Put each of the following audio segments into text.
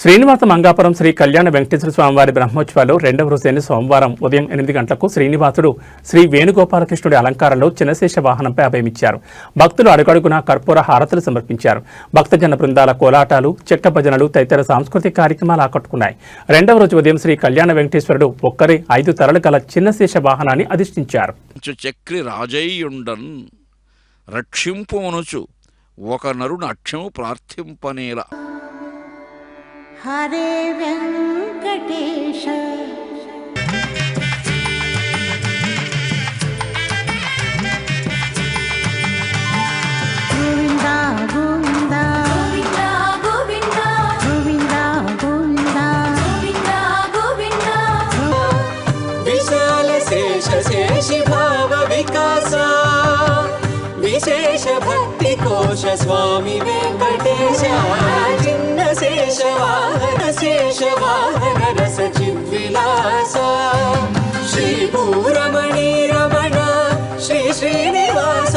శ్రీనివాస మంగాపురం శ్రీ కళ్యాణ వెంకటేశ్వర స్వామివారి బ్రహ్మోత్సవాలు రెండవ రోజైన సోమవారం ఉదయం 8 గంటలకు శ్రీనివాసుడు శ్రీ వేణుగోపాలకృష్ణుడి అలంకారంలో చిన్నశేష వాహనంపై అభయమిచ్చారు. భక్తులు అడుగడుగున కర్పూర హారతులు సమర్పించారు. భక్తజన బృందాల కోలాటాలు, చెక్క భజనలు తదితర సాంస్కృతిక కార్యక్రమాలు ఆకట్టుకున్నాయి. రెండవ రోజు ఉదయం శ్రీ కళ్యాణ వెంకటేశ్వరుడు ఒక్కరే 5 తలలు గల చిన్నశేష వాహనాన్ని అధిష్ఠించారు. చక్రి రాజయ్యుండన్ రక్షింపుమనుచు ఒక నరుని అక్షము ప్రార్థింపనేల. హరే వెంకటేశ గోవిందా గోవిందా గోవిందా గోవిందా గోవిందా గోవిందా విశాల శేష శేషి భావ వికాస విశేష భక్తి కోశ స్వామి వెంకటేశ చిన్న శేషవాహన రస చిద్విలాస శ్రీ భూరమణి రమణ శ్రీ శ్రీనివాస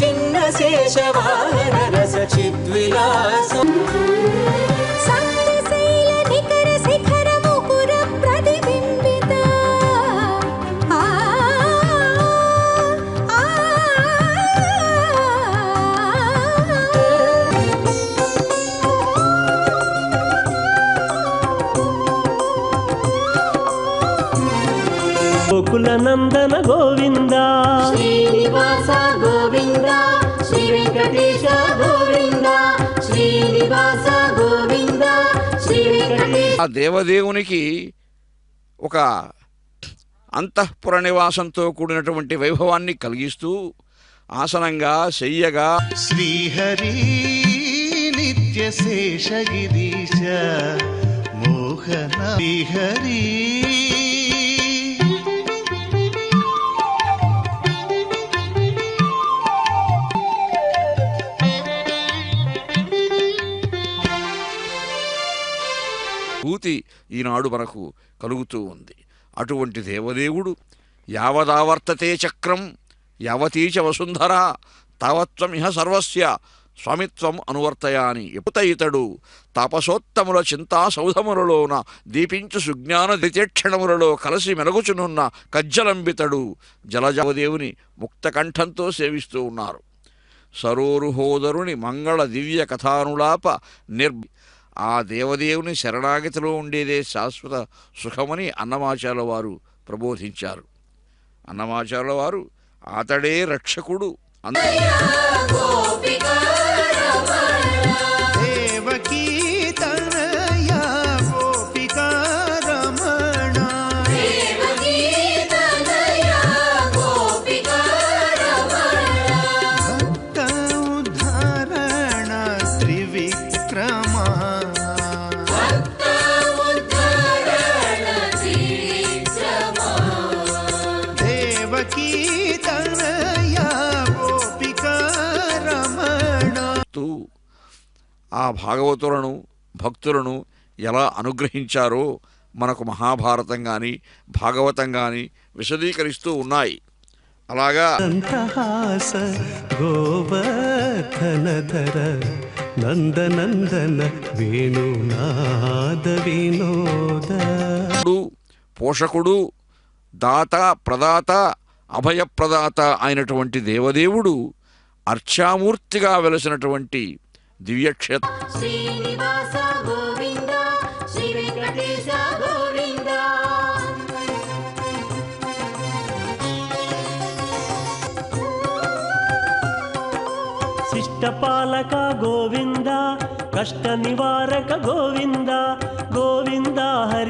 చిన్న శేషవాహన రస చిద్విలాస. గోకుల నందన గోవింద శ్రీనివాస గోవింద శ్రీ వెంకటేశ గోవింద శ్రీనివాస గోవింద శ్రీ వెంకటేశ. ఆ దేవదేవునికి ఒక అంతఃపుర నివాసంతో కూడినటువంటి వైభవాన్ని కలిగిస్తూ ఆసనంగా శయ్యగా శ్రీహరి నిత్య శేషగిరీశ మోహన శ్రీహరి భూతి ఈనాడు మనకు కలుగుతూ ఉంది. అటువంటి దేవదేవుడు యావదావర్తతే చక్రం యావతీచ వసుంధర తావత్వం ఇహ సర్వస్య స్వామిత్వం అనువర్తయాని. ఎప్పుత ఇతడు తాపసోత్తముల చింతా సౌధములలోన దీపించు సుజ్ఞాన దితేక్షణములలో కలసి మెలగుచునున్న కజ్జలంబితడు జలజావదేవుని ముక్తకంఠంతో సేవిస్తూ ఉన్నారు. సరోరుహోదరుని మంగళ దివ్య కథానులాప ఆ దేవదేవుని శరణాగతిలో ఉండేదే శాశ్వత సుఖమని అన్నమాచార్యుల వారు ప్రబోధించారు. అన్నమాచార్యుల వారు అతడే రక్షకుడు. దేవకీ తనయ గోపికా రమణ భక్త ఉద్ధరణ త్రివిక్రమ దేవకీ తనయ గోపికా రమణ. ఆ భాగవతులను భక్తులను ఎలా అనుగ్రహించారో మనకు మహాభారతం కానీ భాగవతం కానీ విశదీకరిస్తూ ఉన్నాయి. అలాగా సంతహాస గోవర్ధనధర నందనందన వేణునాద వినోద. పోషకుడు, దాత, ప్రదాత, అభయప్రదాత అయినటువంటి దేవదేవుడు అర్చామూర్తిగా వెలసినటువంటి దివ్యక్షేత్రం. శ్రీనివాస గోవింద శ్రీ వెంకటేశ గోవింద. శిష్టపాలక గోవింద కష్ట నివారక గోవింద